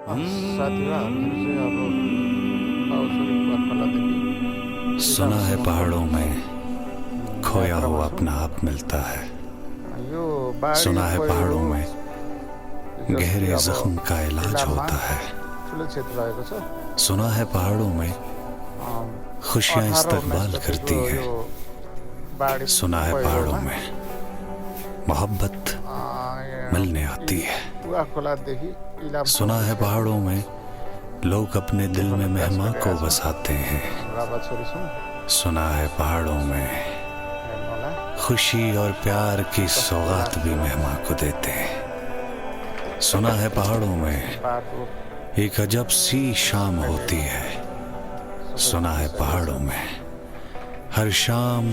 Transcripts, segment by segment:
साथीहरू हामीहरू चाहिँ अब पाउसरी खोलादेखि सुना है इलामसम्मको पहाड़ों में खोया यात्रामा हुआ छौँ। अपना आप मिलता है। यो बाढी सुना है पहिरो पहाड़ों में हिजो अस्ति गहरे अब जख्म का इलाज इलाममा होता है। ठुलो क्षति भएको छ। सुना है पहाड़ों में खुशियाँ 18-19 इस्तकबाल गतिको करती हैं। यो बाढी सुना है पहाड़ों पहिरोमा में मोहब्बत मिलने आती है। पुगा खोलादेखि सुना इलामसम्मको है चाहिँ पहाड़ों में लोग अपने दिल में देखाउने प्रयास मेहमान को गरिरहेका छौँ। बसाते हैं। राभा छोरी छौँ, सुना है पहाड़ों में हेर्नुहोला खुशी और प्यार की कस्तो सौगात लाग्छ। भी मेहमान को देते हैं। सुना है पहाड़ों में बाटो एक अजब सी शाम होती है। सुना है पहाड़ों में हर शाम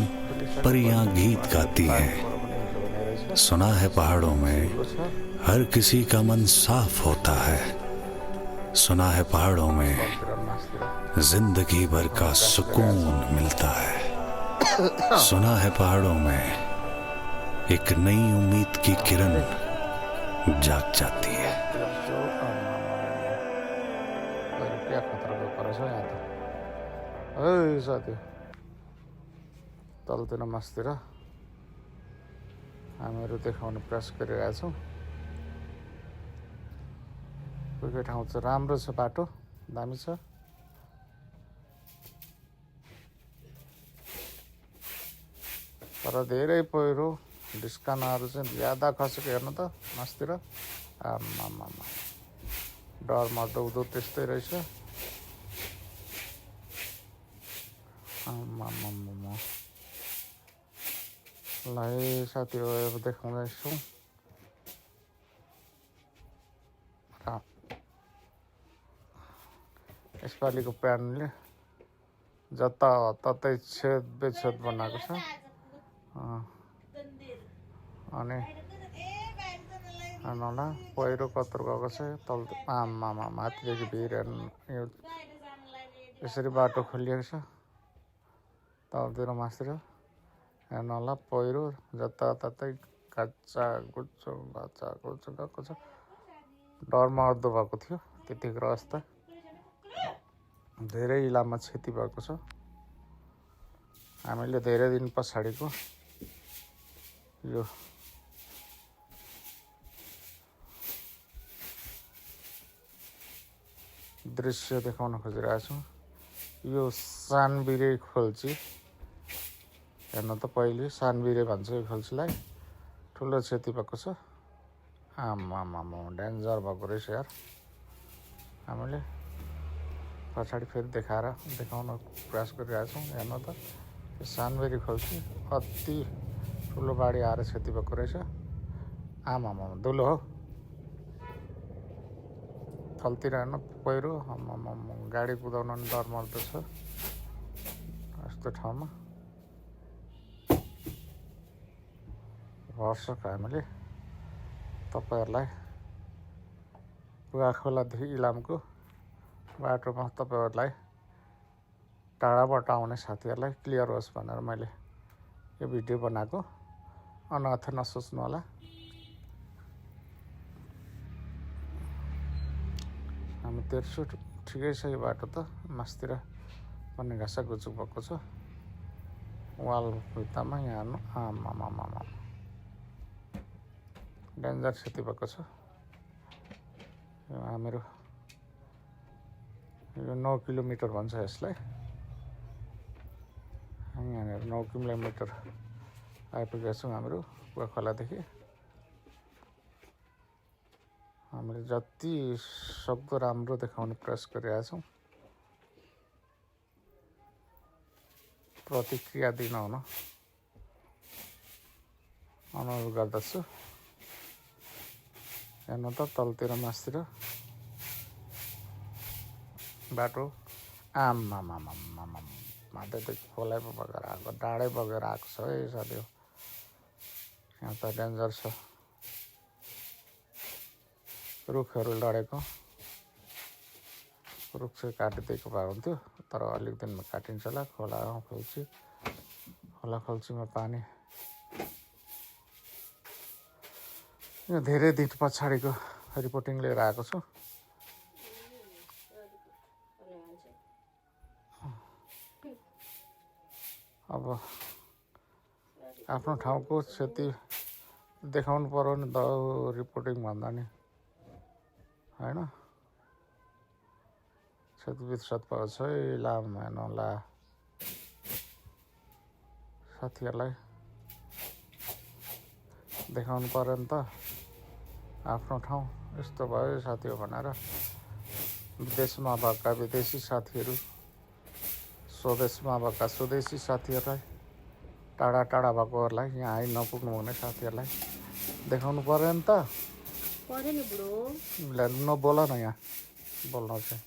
परियां गीत गाती हैं। सुना है पहाड़ों में हर किसी का मन साफ होता है। सुना है पहाड़ों में जिंदगी भर का सुकून मिलता है। सुना है पहाड़ों में एक नई उम्मीद की किरण जाग जाती है। क्या खतरा परेछ यहाँ त। है साथी तलतिर मासतिर हामीहरू देखाउने प्रयास गरिरहेका छौँ। कोही कोही ठाउँ चाहिँ राम्रो छ, बाटो दामी छ। तर धेरै पहिरो ढिस्कानाहरू चाहिँ ज्यादा खसेको हेर्नु त मासतिर। आमामा डर मर्दो त्यस्तै रहेछ। आमामा ल है साथीहरू अब देखाउँदैछौँ। यसपालिको प्यानले जताततै छेद बेछेद बनाएको छ। अनि हेर्नुहोला पहिरो कत्रो गएको छ तल। आमामा माथिदेखि भिर हेर्नु, यो यसरी बाटो खोलिएको छ तलतिर मासतिर। हेर्नुहोला पहिरो जताततै घाचा गुच्चो गएको छ। डर मर्दो भएको थियो त्यतिखेर अवस्था। धेरै इलाममा क्षति भएको छ। हामीले धेरै दिन पछाडिको यो दृश्य देखाउन खोजिरहेको छु। यो सानबिरे खोल्ची हेर्नु त, पहिले सानबिरे भन्छ यो खोल्चीलाई। ठुलो क्षति भएको छ। आमामा डेन्जर भएको रहेछ यार। हामीले पछाडि फेरि देखाउन प्रयास गरिरहेको छौँ। हेर्नु त यो सानबिरे खोल्ची अति ठुलो बाढी आएर क्षति भएको रहेछ। आमामा दुलो हो तलतिर हेर्नु पहिरो। आमामा गाडी कुदाउन पनि डर मर्दो छ यस्तो ठाउँमा। भरसक हामीले तपाईँहरूलाई पुगा खोलादेखि इलामको बाटोमा तपाईँहरूलाई टाढाबाट आउने साथीहरूलाई क्लियर होस् भनेर मैले यो भिडियो बनाएको। अनर्थ नसोच्नु होला। हामी तेर्छु, ठिकै छ यो बाटो त। मासतिर पनि घाँसा गुचुक भएको छ वाल भित्तामा। यहाँ हेर्नु आमामामा डेन्जर क्षति भएको छ। हामीहरू यो 9 किलोमिटर भन्छ यसलाई। यहाँनिर 9 किलोमिटर आइपुगेका छौँ हामीहरू पुगा खोलादेखि। हामीले जति सक्दो राम्रो देखाउने प्रयास गरिरहेका छौँ। प्रतिक्रिया दिन हुन अनुरोध गर्दछु। हेर्नु त तलतिर मासतिर बाटो। आमामामा माथिदेखि खोलै पो बगेर आएको, डाँडै बगेर आएको छ है साथीहरू। यहाँ त डेन्जर छ। रुखहरू लडेको, रुख चाहिँ काटिदिएको भए हुन्थ्यो तर अलिक दिनमा काटिन्छ होला। खोला खोल्चीमा पानी यो धेरै दिन पछाडिको रिपोर्टिङ लिएर आएको छु। अब आफ्नो ठाउँको क्षति देखाउनु पर्यो नि त रिपोर्टिङ भन्दा नि होइन क्षतिविक्षत भएको छ है लाम हेर्नुहोला साथीहरूलाई देखाउनु पर्यो नि त आफ्नो ठाउँ यस्तो भयो साथी हो भनेर विदेशमा भएका विदेशी साथीहरू स्वदेशमा भएका स्वदेशी साथीहरूलाई टाढा टाढा भएकोहरूलाई यहाँ आइ नपुग्नु हुने साथीहरूलाई देखाउनु पर्यो नि त पर्यो नि बुढो नबोल न यहाँ बोल्नु चाहिँ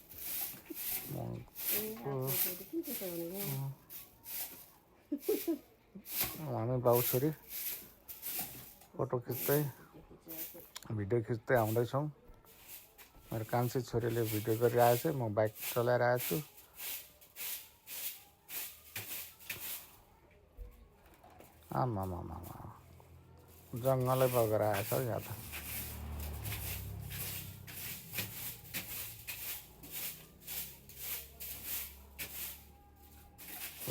हामी बाउ छोरी फोटो खिच्दै भिडियो खिच्दै आउँदैछौँ मेरो कान्छी छोरीले भिडियो गरिरहेको छ म बाइक चलाइरहेको छु आमामामा जङ्गलै बगेर आएछ हौ यहाँ त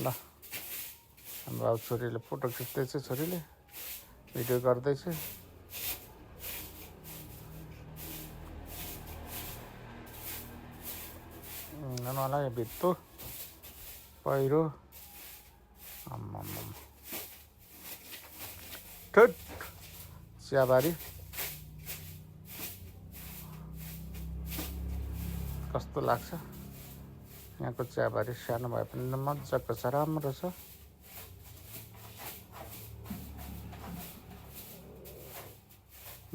ल हाम्रो अब छोरीले फोटो खिच्दैछ छोरीले भिडियो गर्दैछ मलाई भित्तो पहिरो आम्मामा ठुट चियाबारी कस्तो लाग्छ यहाँको चियाबारी सानो भए पनि मजाको छ राम्रो छ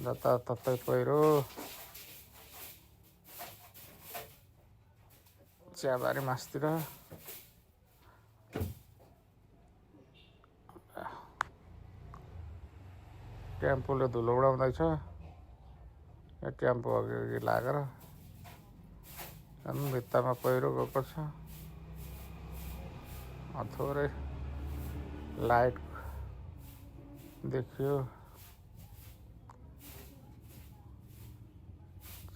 जताततै पहिरो चियाबारी मासतिर टेम्पोले धुलो उडाउँदैछ यो टेम्पो अघि लागेर झन् भित्तामा पहिरो गएको छ थोरै लाइट देखियो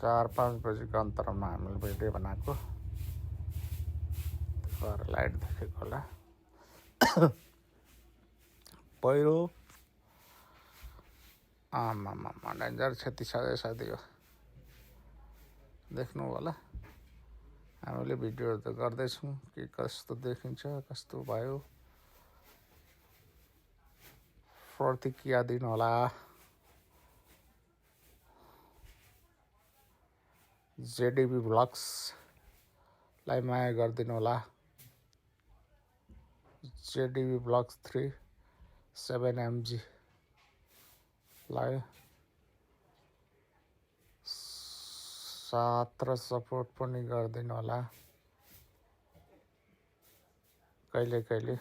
4-5 बजीको अन्तरमा हामीले भिडियो बनाएको लाइट देखेको होला पहिरो आमामा डेन्जर क्षति साथी हो देख्नु होला हामीले भिडियोहरू त गर्दैछौँ के कस्तो देखिन्छ कस्तो भयो प्रतिक्रिया दिनु होला जेडीबी ब्लग्सलाई माया गरिदिनु होला जेडीबी ब्लग्स 3 7MG लाई साथ र सपोर्ट पनि गरिदिनु होला कहिले कहिले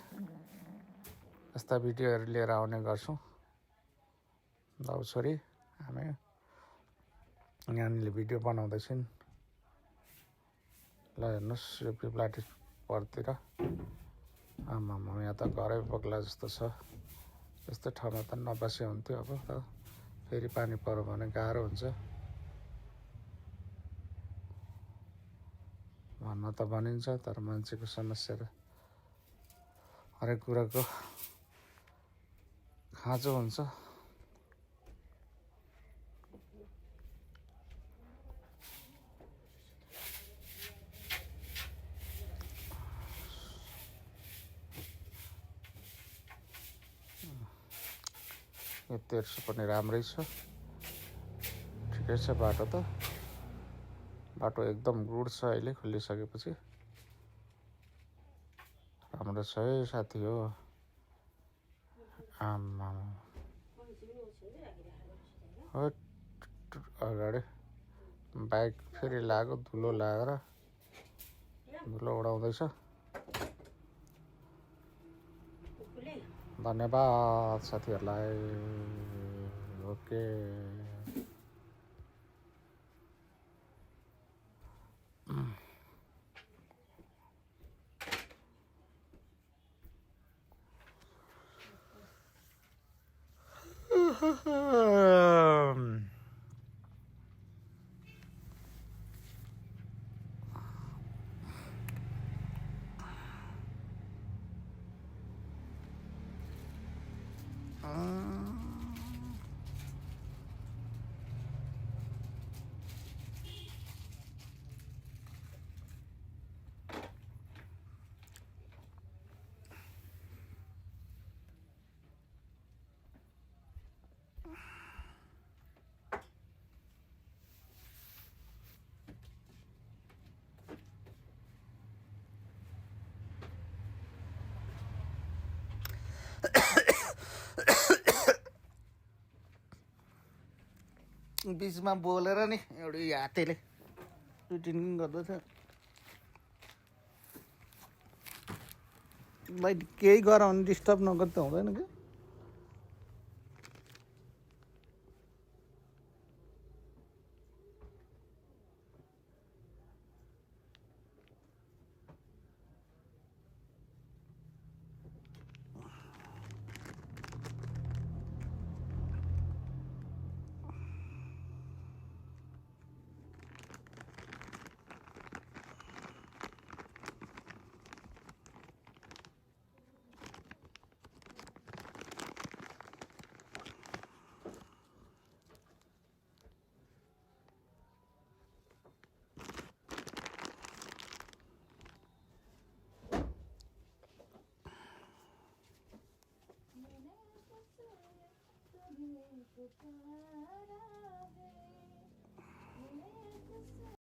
यस्ता भिडियोहरू लिएर आउने गर्छौँ बाउ छोरी हामी नानीले भिडियो बनाउँदैछन् ल हेर्नुहोस् यो पिप्लाटी परतिर आमामा यहाँ त घरै बग्ला जस्तो छ यस्तो ठाउँमा त नबसे हुन्थ्यो अब त फेरि पानी पर्यो भने गाह्रो हुन्छ भन्न त भनिन्छ तर मान्छेको समस्या र हरेक कुराको खाँचो हुन्छ यो तेर्सो पनि राम्रै छ ठिकै छ बाटो त बाटो एकदम गुड छ अहिले खोलिसकेपछि राम्रो छ है साथी हो आमा अगाडि बाइक फेरि लाग्यो धुलो लागेर धुलो उडाउँदैछ धन्यवाद साथीहरूलाई ओके बिचमा बोलेर नि एउटै हातेले टुटिङ गर्दैछ भाइ केही गर भने डिस्टर्ब नगर त हुँदैन कि